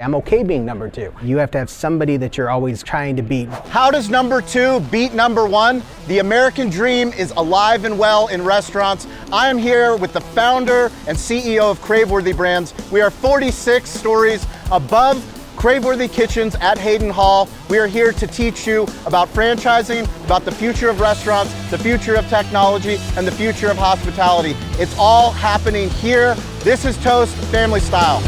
I'm okay being number two. You have to have somebody that you're always trying to beat. How does number two beat number one? The American dream is alive and well in restaurants. I am here with the founder and CEO of Craveworthy Brands. We are 46 stories above Craveworthy Kitchens at Hayden Hall. We are here to teach you about franchising, about the future of restaurants, the future of technology, and the future of hospitality. It's all happening here. This is Toast Family Style.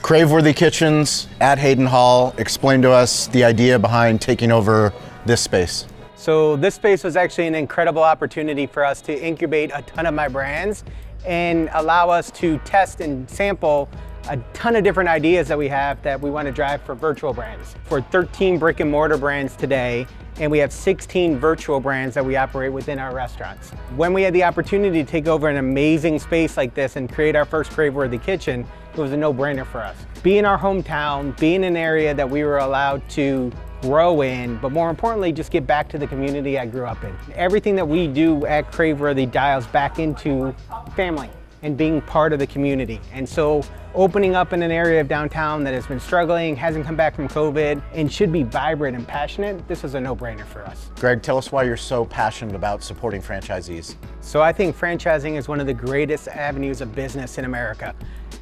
Craveworthy Kitchens at Hayden Hall. Explain to us the idea behind taking over this space. So this space was actually an incredible opportunity for us to incubate a ton of my brands and allow us to test and sample a ton of different ideas that we have that we want to drive for virtual brands. For 13 brick and mortar brands today, and we have 16 virtual brands that we operate within our restaurants. When we had the opportunity to take over an amazing space like this and create our first Craveworthy Kitchen, it was a no-brainer for us. Be in our hometown, be in an area that we were allowed to grow in, but more importantly, just get back to the community I grew up in. Everything that we do at Craveworthy dials back into family and being part of the community. And so opening up in an area of downtown that has been struggling, hasn't come back from COVID, and should be vibrant and passionate, this was a no-brainer for us. Greg, tell us why you're so passionate about supporting franchisees. So I think franchising is one of the greatest avenues of business in America.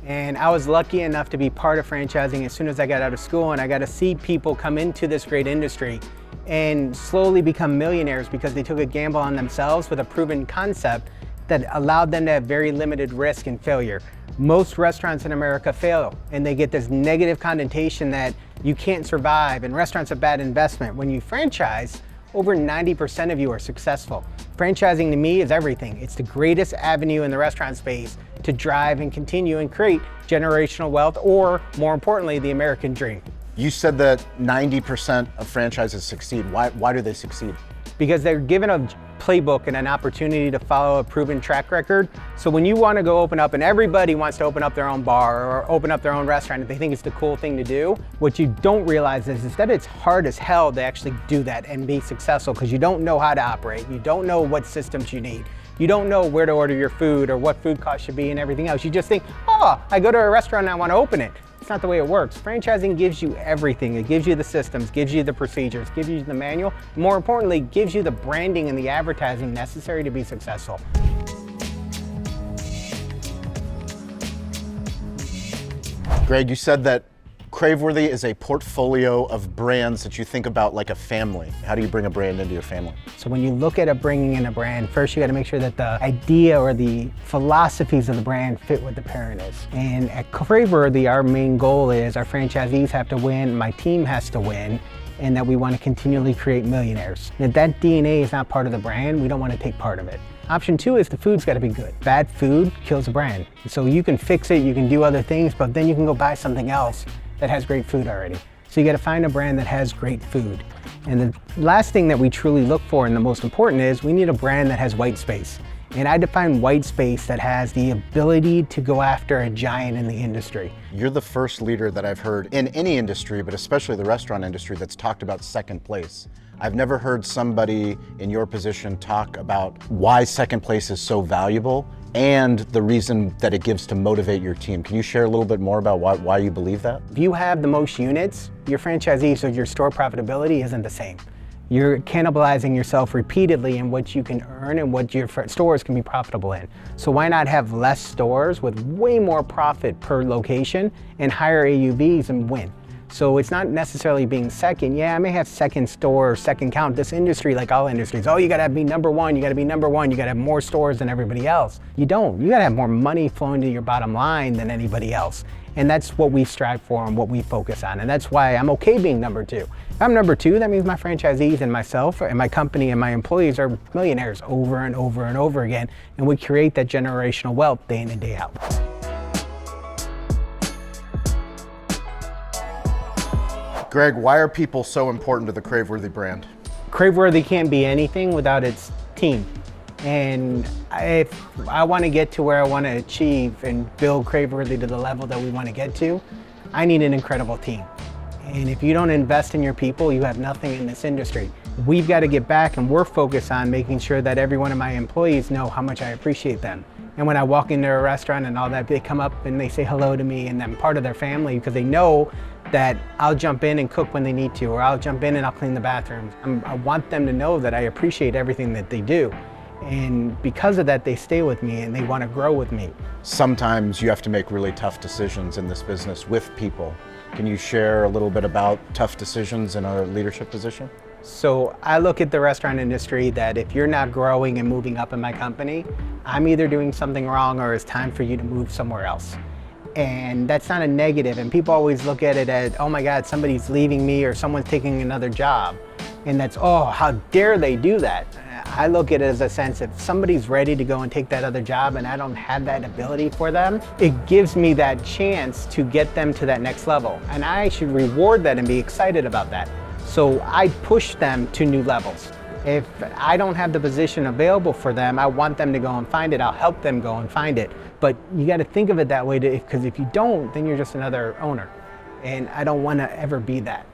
And I was lucky enough to be part of franchising as soon as I got out of school, and I got to see people come into this great industry and slowly become millionaires because they took a gamble on themselves with a proven concept that allowed them to have very limited risk and failure. Most restaurants in America fail, and they get this negative connotation that you can't survive and restaurants are a bad investment. When you franchise, over 90% of you are successful. Franchising to me is everything. It's the greatest avenue in the restaurant space to drive and continue and create generational wealth, or more importantly, the American dream. You said that 90% of franchises succeed. Why do they succeed? Because they're given a playbook and an opportunity to follow a proven track record. So when you want to go open up, and everybody wants to open up their own bar or open up their own restaurant if they think it's the cool thing to do, what you don't realize is that it's hard as hell to actually do that and be successful, because you don't know how to operate. You don't know what systems you need. You don't know where to order your food or what food costs should be and everything else. You just think, oh, I go to a restaurant and I want to open it. It's not the way it works. Franchising gives you everything. It gives you the systems, gives you the procedures, gives you the manual. More importantly, gives you the branding and the advertising necessary to be successful. Greg, you said that Craveworthy is a portfolio of brands that you think about like a family. How do you bring a brand into your family? So when you look at bringing in a brand, first you got to make sure that the idea or the philosophies of the brand fit what the parent is. And at Craveworthy, our main goal is our franchisees have to win, my team has to win, and that we want to continually create millionaires. If that DNA is not part of the brand, we don't want to take part of it. Option two is the food's got to be good. Bad food kills a brand. So you can fix it, you can do other things, but then you can go buy something else that has great food already. So you got to find a brand that has great food. And the last thing that we truly look for, and the most important, is we need a brand that has white space. And I define white space that has the ability to go after a giant in the industry. You're the first leader that I've heard in any industry, but especially the restaurant industry, that's talked about second place. I've never heard somebody in your position talk about why second place is so valuable and the reason that it gives to motivate your team. Can you share a little bit more about why you believe that? If you have the most units, your franchisees or your store profitability isn't the same. You're cannibalizing yourself repeatedly in what you can earn and what your stores can be profitable in. So why not have less stores with way more profit per location and higher AUVs and win? So it's not necessarily being second. Yeah, I may have second store or second count. This industry, like all industries, oh, you gotta be number one, you gotta be number one, you gotta have more stores than everybody else. You don't. You gotta have more money flowing to your bottom line than anybody else. And that's what we strive for and what we focus on. And that's why I'm okay being number two. If I'm number two, that means my franchisees and myself and my company and my employees are millionaires over and over and over again. And we create that generational wealth day in and day out. Greg, why are people so important to the Craveworthy brand? Craveworthy can't be anything without its team. And if I want to get to where I want to achieve and build Craveworthy to the level that we want to get to, I need an incredible team. And if you don't invest in your people, you have nothing in this industry. we've got to get back, and we're focused on making sure that every one of my employees know how much I appreciate them. And when I walk into a restaurant and all that, they come up and they say hello to me, and I'm part of their family because they know that I'll jump in and cook when they need to, or I'll jump in and I'll clean the bathrooms. I want them to know that I appreciate everything that they do. And because of that, they stay with me and they want to grow with me. Sometimes you have to make really tough decisions in this business with people. Can you share a little bit about tough decisions in a leadership position? So I look at the restaurant industry that if you're not growing and moving up in my company, I'm either doing something wrong or it's time for you to move somewhere else. And that's not a negative. And people always look at it as, oh my God, somebody's leaving me or someone's taking another job. And that's, oh, how dare they do that? I look at it as a sense, if somebody's ready to go and take that other job and I don't have that ability for them, it gives me that chance to get them to that next level. And I should reward that and be excited about that. So I push them to new levels. If I don't have the position available for them, I want them to go and find it. I'll help them go and find it. But you got to think of it that way, because if you don't, then you're just another owner. And I don't want to ever be that.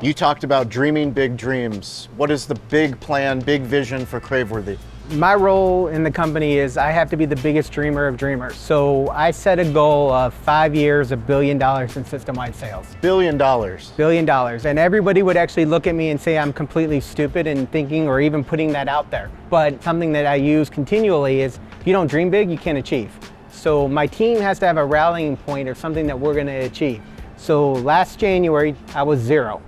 You talked about dreaming big dreams. What is the big plan, big vision for Craveworthy? My role in the company is I have to be the biggest dreamer of dreamers. So I set a goal of 5 years, $1 billion in system-wide sales. $1 billion. $1 billion. And everybody would actually look at me and say I'm completely stupid in thinking or even putting that out there. But something that I use continually is, if you don't dream big, you can't achieve. So my team has to have a rallying point or something that we're going to achieve. So last January, I was 0.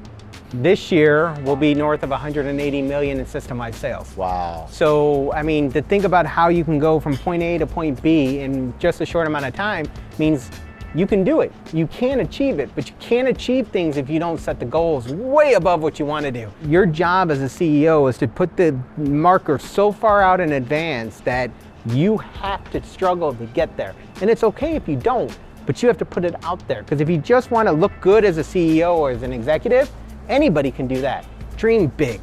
This year will be north of 180 million in system-wide sales. Wow. So, I mean, to think about how you can go from point A to point B in just a short amount of time means you can do it. You can achieve it, but you can't achieve things if you don't set the goals way above what you want to do. Your job as a CEO is to put the marker so far out in advance that you have to struggle to get there. And it's okay if you don't, but you have to put it out there. Because if you just want to look good as a CEO or as an executive, anybody can do that. Dream big.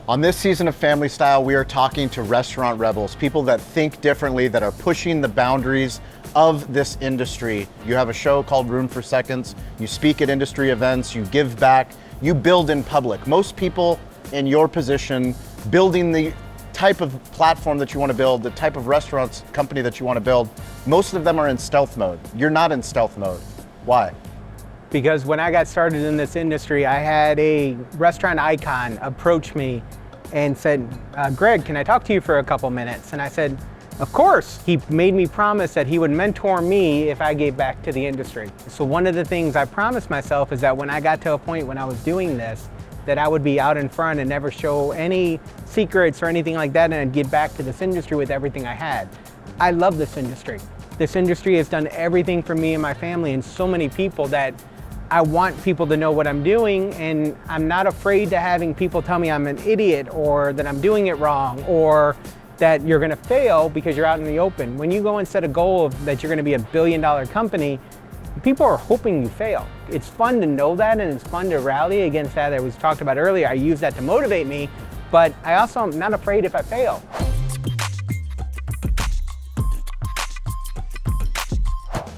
On this season of Family Style, we are talking to restaurant rebels, people that think differently, that are pushing the boundaries of this industry. You have a show called Room for Seconds. You speak at industry events, you give back, you build in public. Most people in your position, building the type of platform that you want to build, the type of restaurants company that you want to build, most of them are in stealth mode. You're not in stealth mode. Why? Because when I got started in this industry, I had a restaurant icon approach me and said, Greg, can I talk to you for a couple minutes? And I said, of course. He made me promise that he would mentor me if I gave back to the industry. So one of the things I promised myself is that when I got to a point when I was doing this, that I would be out in front and never show any secrets or anything like that, and I'd get back to this industry with everything I had. I love this industry. This industry has done everything for me and my family and so many people that I want people to know what I'm doing, and I'm not afraid to having people tell me I'm an idiot or that I'm doing it wrong or that you're gonna fail because you're out in the open. When you go and set a goal of that you're gonna be $1 billion company, people are hoping you fail. It's fun to know that, and it's fun to rally against that. That was talked about earlier. I use that to motivate me, but I also am not afraid if I fail.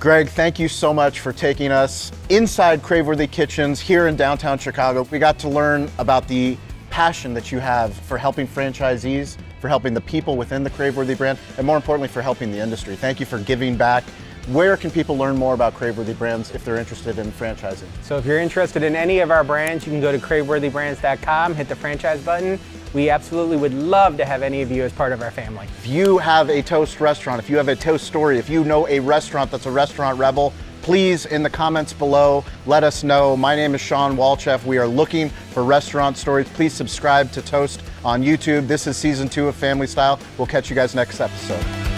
Greg, thank you so much for taking us inside Craveworthy Kitchens here in downtown Chicago. We got to learn about the passion that you have for helping franchisees, for helping the people within the Craveworthy brand, and more importantly, for helping the industry. Thank you for giving back. Where can people learn more about Craveworthy Brands if they're interested in franchising? So if you're interested in any of our brands, you can go to craveworthybrands.com, hit the franchise button. We absolutely would love to have any of you as part of our family. If you have a toast restaurant, if you have a toast story, if you know a restaurant that's a restaurant rebel, please, in the comments below, let us know. My name is Shawn Walchef. We are looking for restaurant stories. Please subscribe to Toast on YouTube. This is season 2 of Family Style. We'll catch you guys next episode.